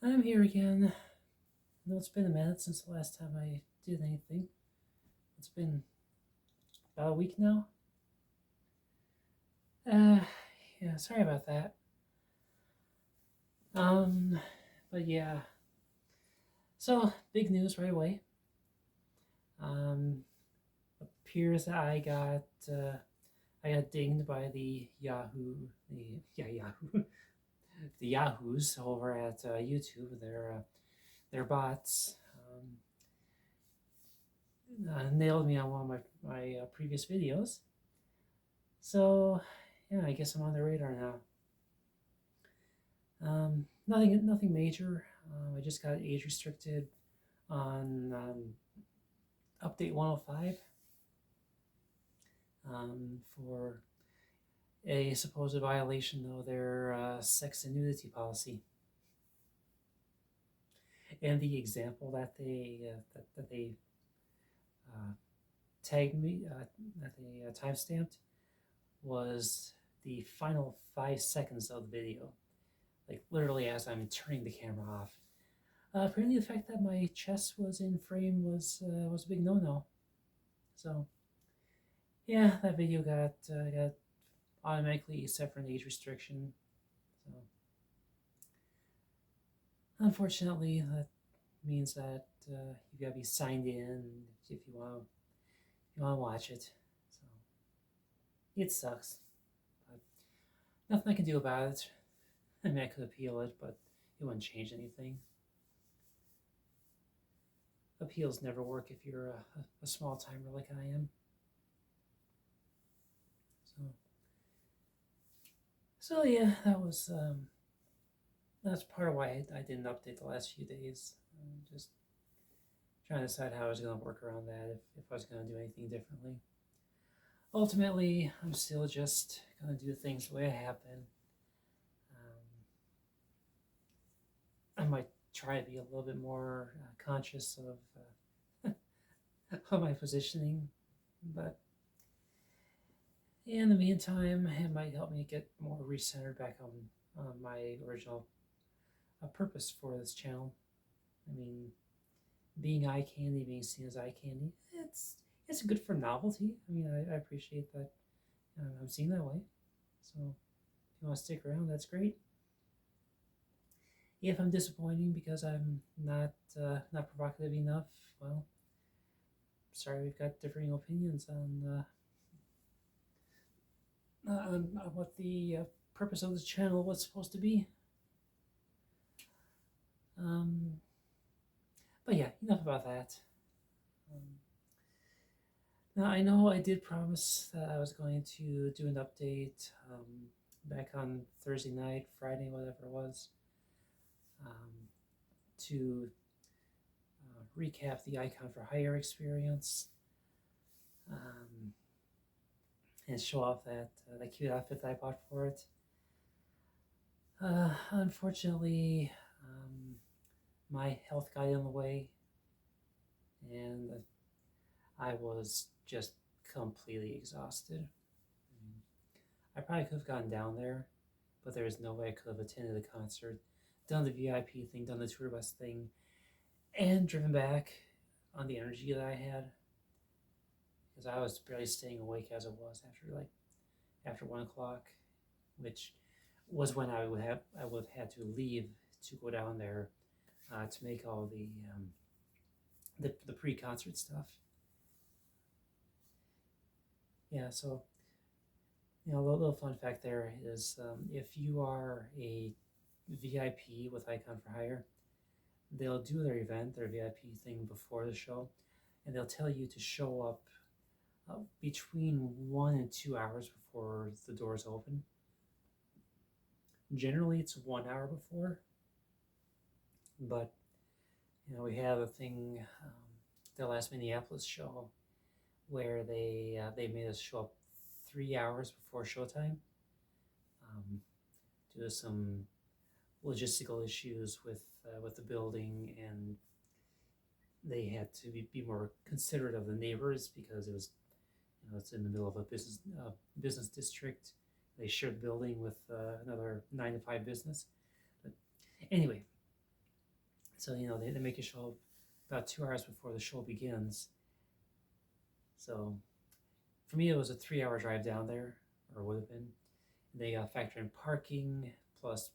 I'm here again. I know it's been a minute since the last time I did anything. It's been about a week now. Uh, yeah, sorry about that. Um, but yeah. So, big news right away. Um, appears that I got dinged by the Yahoo, Yahoo, the Yahoos over at YouTube. Their bots nailed me on one of my previous videos. So, yeah, I guess I'm on the radar now. Nothing major. I just got age restricted on update 105 for a supposed violation of their sex and nudity policy. And the example that they uh, tagged me that they timestamped was the final 5 seconds of the video, like literally as I'm turning the camera off. Apparently, the fact that my chest was in frame was a big no-no. So yeah, that video got automatically set for an age restriction. So unfortunately, that means that you gotta be signed in if you want to watch it. So it sucks, but nothing I can do about it. I mean, I could appeal it, but it wouldn't change anything. Appeals never work if you're a small timer like I am. So so yeah, that's part of why I didn't update the last few days. Just trying to decide how I was going to work around that, if I was going to do anything differently. Ultimately, I'm still just going to do things the way I have been. I might try to be a little bit more conscious of my positioning, but in the meantime, it might help me get more recentered back on my original purpose for this channel. I mean, being eye candy, being seen as eye candy, it's good for novelty. I mean, I appreciate that. I'm seen that way. So if you want to stick around, that's great. If I'm disappointing because I'm not provocative enough, well, sorry, we've got differing opinions on what the purpose of this channel was supposed to be. Um, but yeah, enough about that. Um, Now, I know I did promise that I was going to do an update back on Thursday night, Friday, whatever it was, um, to recap the Icon for Hire experience um, and show off that cute outfit that I bought for it. Unfortunately, my health got in the way, and I was just completely exhausted. I probably could have gone down there, but there was no way I could have attended the concert, done the VIP thing, done the tour bus thing, and driven back on the energy that I had, because I was barely staying awake as it was after 1 o'clock, which was when I would have had to leave to go down there to make all the pre-concert stuff. Yeah, so a little fun fact there is if you are a VIP with Icon for Hire, they'll do their event, their VIP thing before the show, and they'll tell you to show up between 1 and 2 hours before the doors open. Generally, it's 1 hour before, but we had a thing, the last Minneapolis show, where they made us show up 3 hours before showtime due to some logistical issues with the building, and they had to be more considerate of the neighbors because it was it's in the middle of a business district. They shared the building with another 9 to 5 business. But anyway, So, they make you show up about 2 hours before the show begins. So for me, it was a 3 hour drive down there, or would have been. They factor in parking plus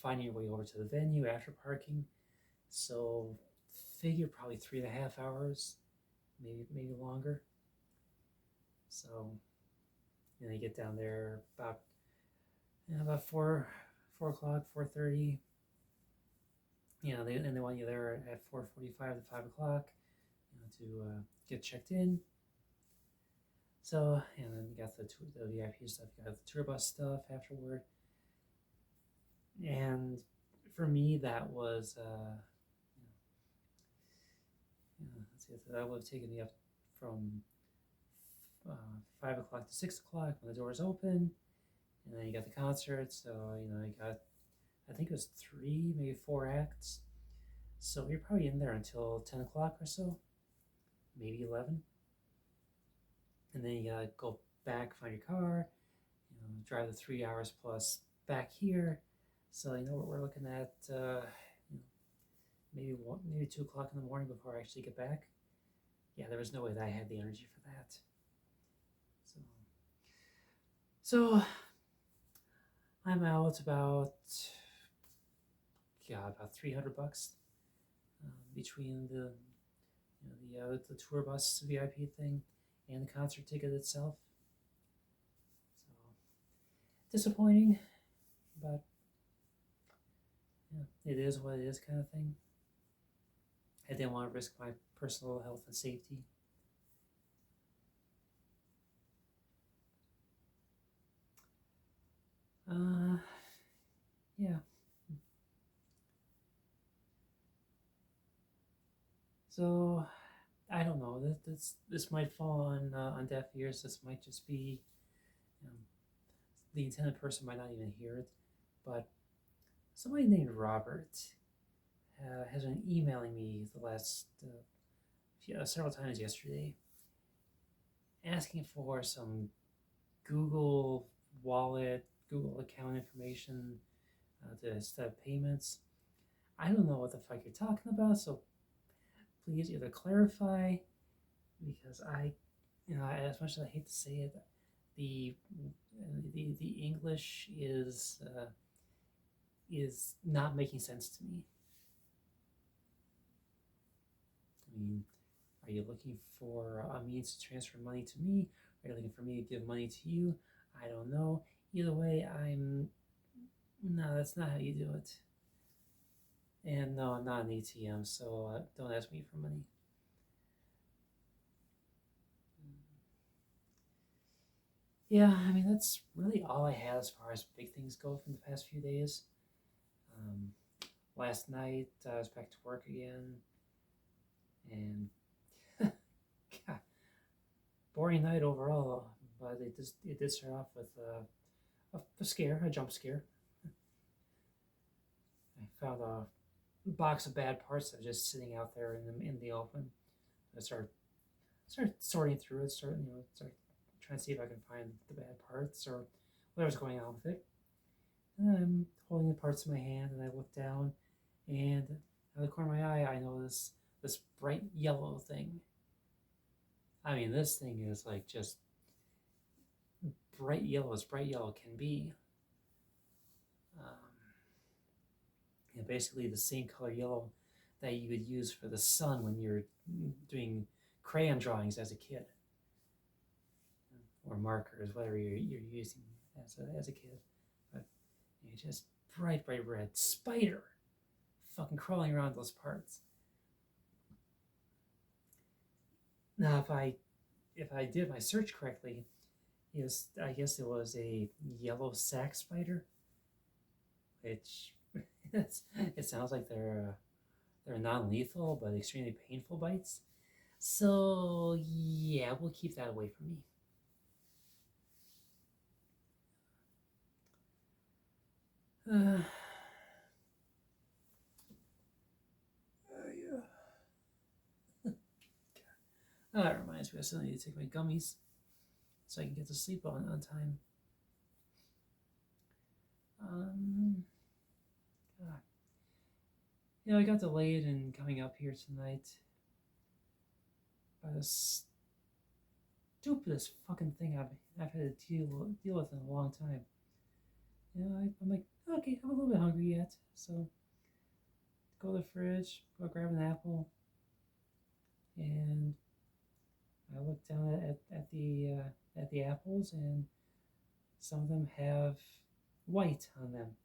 finding your way over to the venue after parking. So figure probably 3.5 hours, maybe longer. So you get down there about 4 o'clock, 4:30. They want you there at 4:45 to 5 o'clock. To get checked in. So, and then you got the VIP stuff, you got the tour bus stuff afterward. And for me, that was, let's see, that would have taken me up from 5 o'clock to 6 o'clock when the doors open. And then you got the concert. So, you got, I think it was 3, maybe 4 acts. So you're probably in there until 10 o'clock or so, maybe 11. And then you gotta go back, find your car, drive the 3 hours plus back here. So we're looking at maybe 2 o'clock in the morning before I actually get back. Yeah, there was no way that I had the energy for that. So I'm out about $300 between the tour bus VIP thing and the concert ticket itself. So disappointing, but it is what it is, kind of thing. I didn't want to risk my personal health and safety. Yeah. So I don't know. This might fall on deaf ears. This might just be the intended person might not even hear it, but somebody named Robert has been emailing me the last several times yesterday, asking for some Google Wallet, Google account information to set up payments. I don't know what the fuck you're talking about, so please either clarify, because as much as I hate to say it, the English is not making sense to me. I mean, are you looking for a means to transfer money to me? Are you looking for me to give money to you? I don't know. Either way, no, that's not how you do it. And no, I'm not an ATM, so don't ask me for money. Yeah, I mean, that's really all I had as far as big things go from the past few days. Last night, I was back to work again, and God, boring night overall, but it did start off with a scare, a jump scare. I found a box of bad parts that was just sitting out there in the open. I started sorting through it, start trying to see if I can find the bad parts or whatever's going on with it. And I'm holding the parts in my hand, and I look down, and out of the corner of my eye, I notice this bright yellow thing. I mean, this thing is like just bright yellow as bright yellow can be. Basically the same color yellow that you would use for the sun when you're doing crayon drawings as a kid, or markers, whatever you're using as a kid. But just bright red spider fucking crawling around those parts. Now, if I did my search correctly, I guess it was a yellow sac spider, which it sounds like they're non-lethal but extremely painful bites. So yeah, we'll keep that away from me. Yeah. Oh, that reminds me, I still need to take my gummies so I can get to sleep on time. God. I got delayed in coming up here tonight by the stupidest fucking thing I've had to deal with in a long time. I'm like, okay, I'm a little bit hungry yet, so go to the fridge, go grab an apple, and I look down at the apples, and some of them have white on them,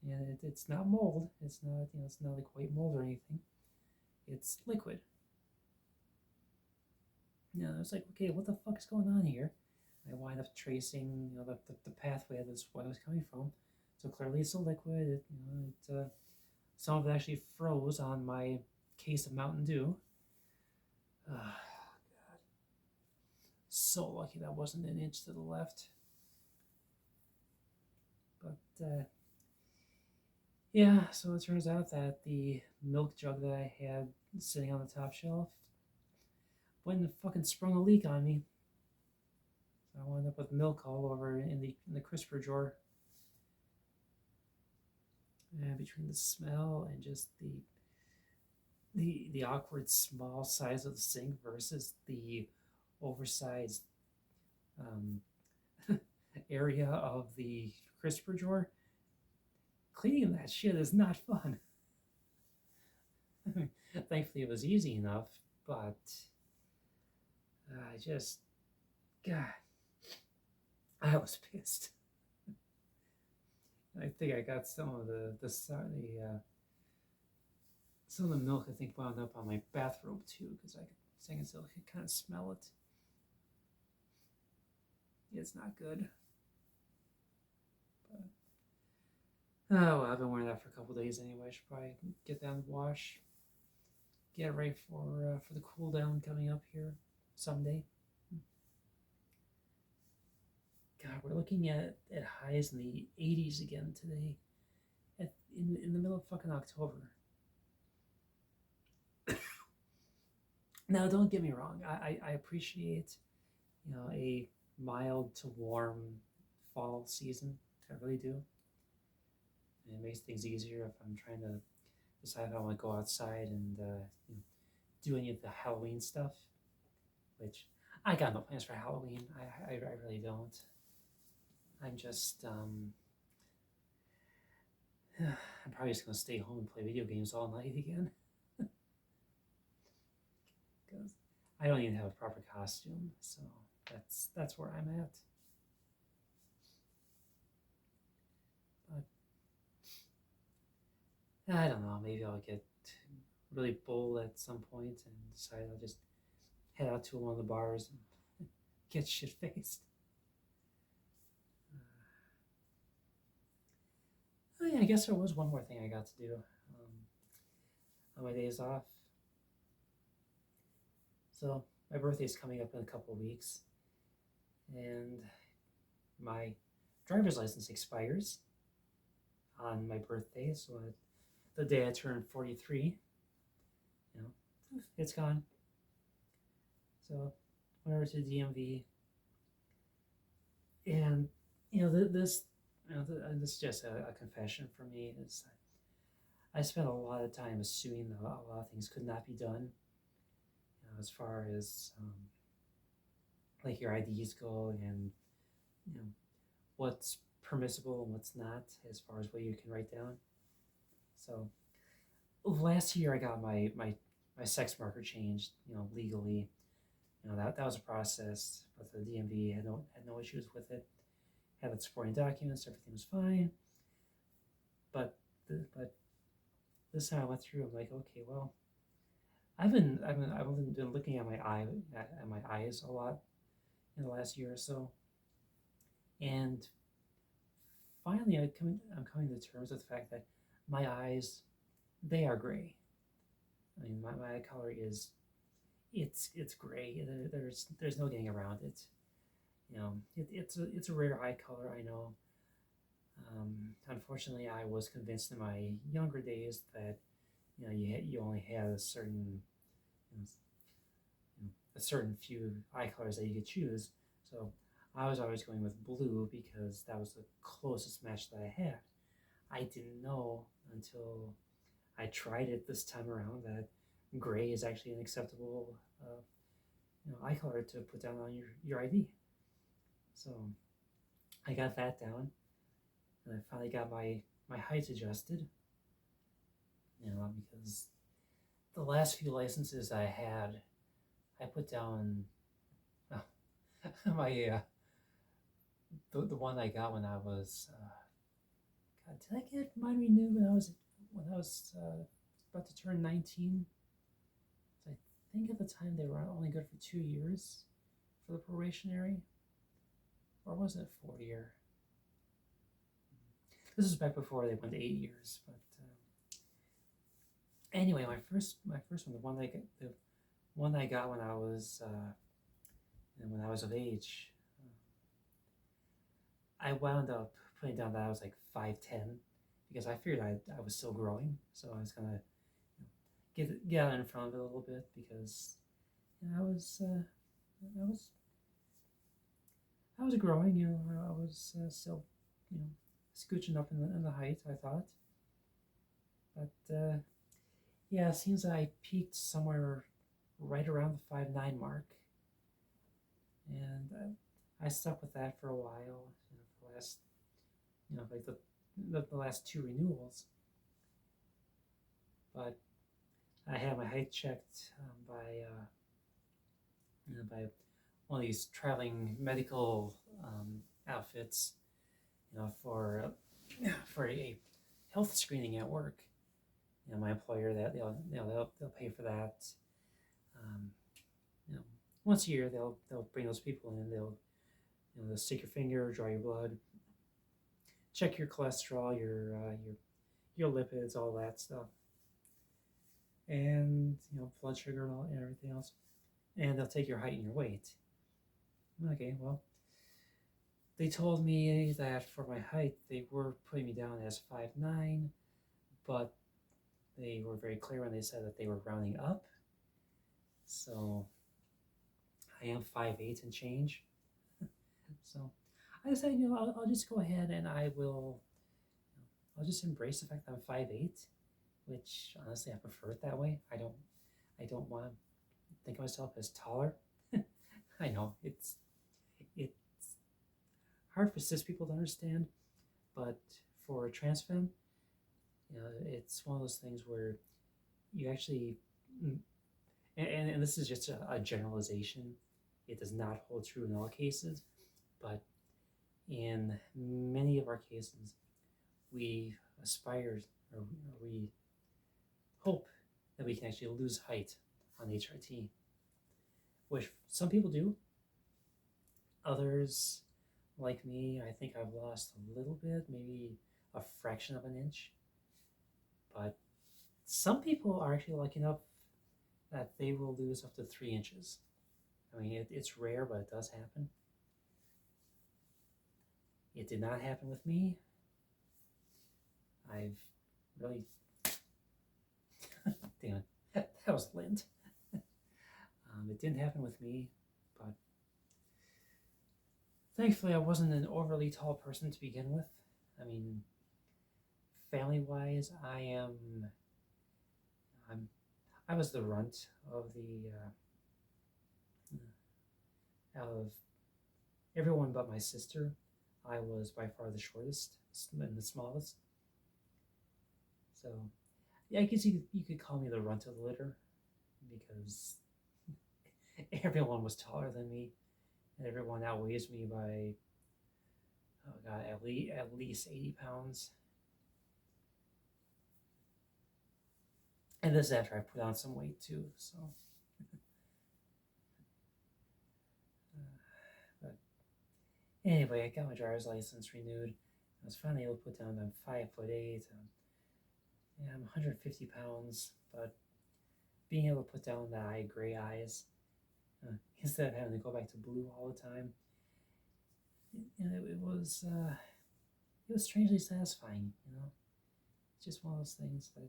and it's not mold. It's not it's not like white mold or anything. It's liquid. I was like, okay, what the fuck is going on here? I wind up tracing the pathway that's where it was coming from. So clearly it's a liquid. Some of it actually froze on my case of Mountain Dew. God. So lucky that wasn't an inch to the left. But yeah, so it turns out that the milk jug that I had sitting on the top shelf went and fucking sprung a leak on me. So I wound up with milk all over in the crisper drawer. And between the smell and just the awkward small size of the sink versus the oversized um, area of the crisper drawer, cleaning that shit is not fun. Thankfully, it was easy enough, but I just, God, I was pissed. I think I got some of some of the milk. I think wound up on my bathrobe too, because I can still kind of smell it. It's not good. But, oh, well, I've been wearing that for a couple days anyway. I should probably get that in the wash. Get ready for the cool down coming up here someday. God, we're looking at highs in the 80s again today, in the middle of fucking October. Now, don't get me wrong. I appreciate a mild to warm fall season. I really do. And it makes things easier if I'm trying to decide if I want to go outside and do any of the Halloween stuff, which I got no plans for Halloween. I really don't. I'm just I'm probably just gonna stay home and play video games all night again because I don't even have a proper costume. So that's where I'm at. But I don't know. Maybe I'll get really bold at some point and decide I'll just head out to one of the bars and get shit faced. Oh yeah, I guess there was one more thing I got to do on my days off. So my birthday's coming up in a couple of weeks, and my driver's license expires on my birthday. So the day I turn 43, it's gone. So went over to the DMV, and this this is just a confession for me. Is I spent a lot of time assuming that a lot of things could not be done, as far as like your IDs go, and what's permissible and what's not, as far as what you can write down. So last year I got my sex marker changed, legally. That was a process, but the DMV had no issues with it. Had its supporting documents, everything was fine. But this time I went through. I'm like, okay, well, I've been looking at my eyes a lot in the last year or so, and finally I'm coming to terms with the fact that my eyes, they are gray. I mean, my eye color is it's gray. There's no getting around it. It's a rare eye color, I know. Unfortunately, I was convinced in my younger days that you only had a certain a certain few eye colors that you could choose. So I was always going with blue because that was the closest match that I had. I didn't know until I tried it this time around that gray is actually an acceptable eye color to put down on your ID. So I got that down, and I finally got my height adjusted. Because the last few licenses I had, I put down my the one I got when I was God, did I get mine renewed when I was about to turn 19? So I think at the time they were only good for 2 years for the probationary, or was it 4 year? This was back before they went to 8 years. But anyway, my first one, the one I got when I was of age, I wound up putting down that I was like 5'10", because I figured I was still growing, so I was gonna get out in front of it a little bit, because I was I was growing, I was still scooching up in the height, I thought. But yeah, it seems I peaked somewhere right around the 5'9" mark, and I stuck with that for a while, for the last, like the last two renewals. But I had my height checked by one of these traveling medical outfits, for a health screening at work. My employer, that they'll pay for that. Um, Once a year they'll bring those people in. They'll stick your finger, draw your blood, check your cholesterol, your lipids, all that stuff, and blood sugar and everything else, and they'll take your height and your weight. Okay, well, they told me that for my height they were putting me down as 5'9", but they were very clear when they said that they were rounding up. So I am 5'8" and change. So I said, I'll just go ahead and I'll just embrace the fact that I'm 5'8", which honestly I prefer it that way. I don't want to think of myself as taller. I know it's hard for cis people to understand, but for a trans femme, it's one of those things where you actually, and this is just a generalization. It does not hold true in all cases, but in many of our cases, we aspire, or we hope that we can actually lose height on HRT, which some people do. Others, like me, I think I've lost a little bit, maybe a fraction of an inch. But some people are actually lucky enough that they will lose up to 3 inches. I mean, it's rare, but it does happen. It did not happen with me. I've really... Damn it. That was lint. It didn't happen with me, but thankfully I wasn't an overly tall person to begin with. I mean, family-wise, I was the runt of out of everyone but my sister. I was by far the shortest and the smallest. So yeah, I guess you could call me the runt of the litter, because everyone was taller than me, and everyone outweighs me by, oh god, at least 80 pounds. And this is after I put on some weight too, so. But anyway, I got my driver's license renewed. I was finally able to put down I'm 5'8". Yeah, I'm 150 pounds, but being able to put down the gray eyes, instead of having to go back to blue all the time, it was strangely satisfying. It's just one of those things that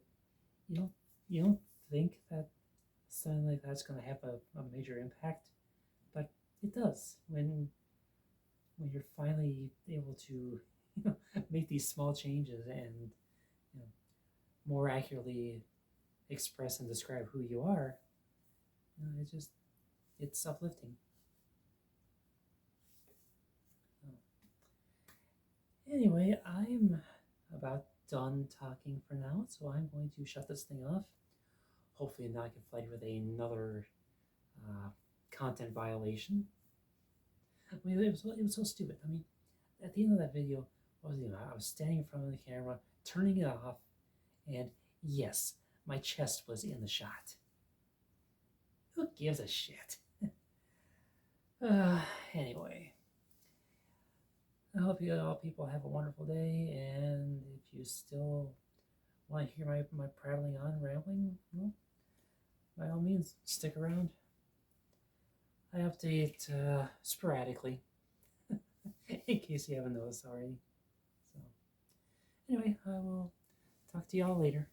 you don't think that something like that's going to have a major impact, but it does when you're finally able to make these small changes and, you know, more accurately express and describe who you are, you know, it's uplifting. Anyway, I'm about done talking for now, so I'm going to shut this thing off. Hopefully not get flagged with another uh, content violation. I mean, it was so stupid. I mean, at the end of that video, what was it? I was standing in front of the camera, turning it off, and yes, my chest was in the shot. Who gives a shit? Anyway, I hope you all people have a wonderful day, and if you still want to hear my prattling on, rambling, well, by all means, stick around. I update sporadically, in case you haven't noticed already. So, anyway, I will talk to y'all later.